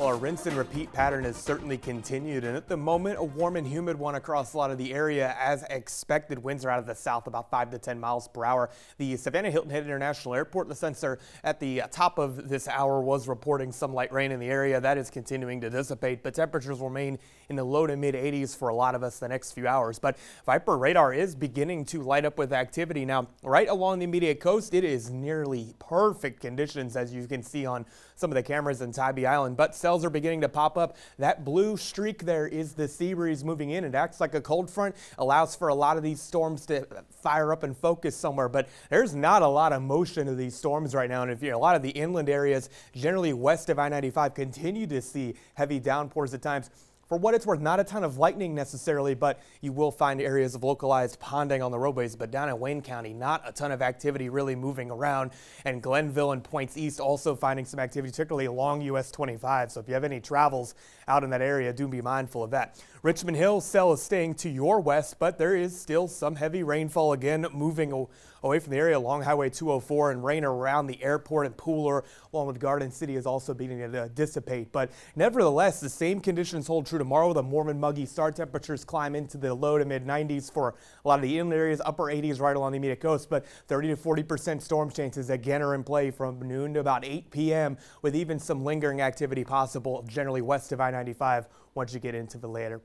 our rinse and repeat pattern has certainly continued, and at the moment a warm and humid one across a lot of the area. As expected, winds are out of the south about 5 to 10 miles per hour. The Savannah Hilton Head International Airport, the sensor at the top of this hour was reporting some light rain in the area. That is continuing to dissipate, but temperatures remain in the low to mid 80s for a lot of us the next few hours. But Viper radar is beginning to light up with activity now right along the immediate coast. It is nearly perfect conditions, as you can see on some of the cameras in Tybee Island, but cells are beginning to pop up. That blue streak there is the sea breeze moving in. It acts like a cold front, allows for a lot of these storms to fire up and focus somewhere, but there's not a lot of motion of these storms right now. And if you're a lot of the inland areas, generally west of I-95, continue to see heavy downpours at times. For what it's worth, not a ton of lightning necessarily, but you will find areas of localized ponding on the roadways. But down in Wayne County, not a ton of activity really moving around. And Glenville and Points East also finding some activity, particularly along US 25. So if you have any travels out in that area, do be mindful of that. Richmond Hill cell is staying to your west, but there is still some heavy rainfall again moving away from the area along Highway 204, and rain around the airport and Pooler along with Garden City is also beginning to dissipate. But nevertheless, the same conditions hold true tomorrow. The warm and muggy start temperatures climb into the low to mid 90s for a lot of the inland areas, upper 80s right along the immediate coast, but 30 to 40% storm chances again are in play from noon to about 8 p.m. with even some lingering activity possible generally west of I-95 once you get into the latter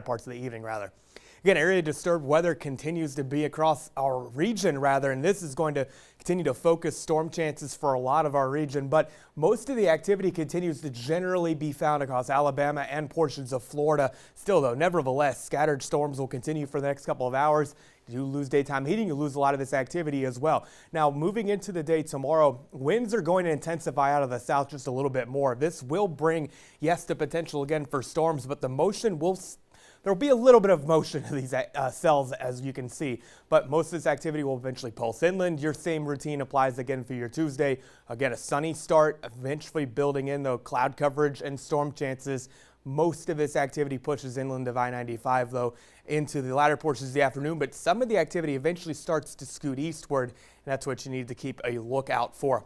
parts of the evening rather. Again, area disturbed weather continues to be across our region and this is going to continue to focus storm chances for a lot of our region, but most of the activity continues to generally be found across Alabama and portions of Florida. Still though, nevertheless, scattered storms will continue for the next couple of hours. You lose daytime heating, you lose a lot of this activity as well. Now, moving into the day tomorrow, winds are going to intensify out of the south just a little bit more. This will bring, yes, the potential again for storms, but the motion will there will be a little bit of motion to these cells, as you can see, but most of this activity will eventually pulse inland. Your same routine applies again for your Tuesday. Again, a sunny start, eventually building in the cloud coverage and storm chances. Most of this activity pushes inland of I-95, though, into the latter portions of the afternoon, but some of the activity eventually starts to scoot eastward, and that's what you need to keep a lookout for.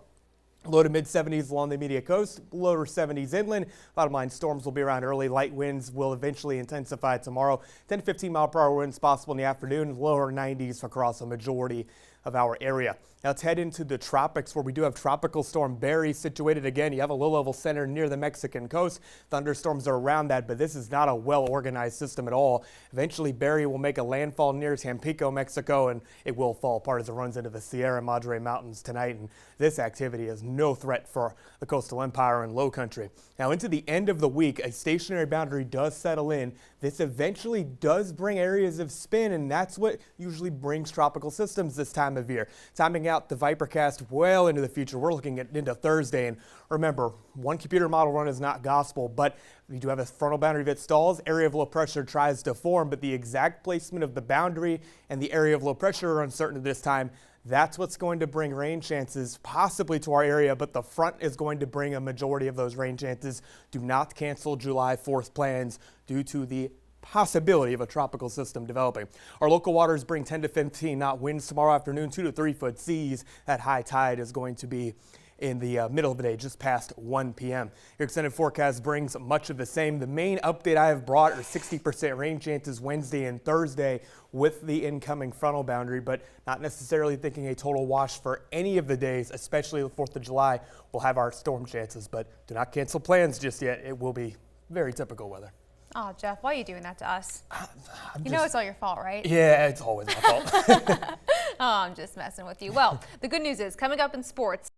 Low to mid 70s along the immediate coast, lower 70s inland. Bottom line, storms will be around early. Light winds will eventually intensify tomorrow. 10 to 15 mile per hour winds possible in the afternoon, lower 90s across a majority of our area. Now let's head into the tropics, where we do have Tropical Storm Barry situated again. You have a low-level center near the Mexican coast. Thunderstorms are around that, but this is not a well-organized system at all. Eventually, Barry will make a landfall near Tampico, Mexico, and it will fall apart as it runs into the Sierra Madre Mountains tonight. And this activity is no threat for the coastal empire and low country. Now into the end of the week, a stationary boundary does settle in. This eventually does bring areas of spin, and that's what usually brings tropical systems this time of year. Timing out the Vipercast well into the future. We're looking at into Thursday, and remember, one computer model run is not gospel, but we do have a frontal boundary that stalls. Area of low pressure tries to form, but the exact placement of the boundary and the area of low pressure are uncertain at this time. That's what's going to bring rain chances possibly to our area, but the front is going to bring a majority of those rain chances. Do not cancel July 4th plans due to the possibility of a tropical system developing. Our local waters bring 10 to 15 knot winds tomorrow afternoon, 2 to 3 foot seas. That high tide is going to be in the middle of the day, just past 1 p.m. Your extended forecast brings much of the same. The main update I have brought are 60% rain chances Wednesday and Thursday with the incoming frontal boundary, but not necessarily thinking a total wash for any of the days, especially the 4th of July. We'll have our storm chances, but do not cancel plans just yet. It will be very typical weather. Oh, Jeff, why are you doing that to us? You know it's all your fault, right? Yeah, it's always my fault. Oh, I'm just messing with you. Well, the good news is, coming up in sports,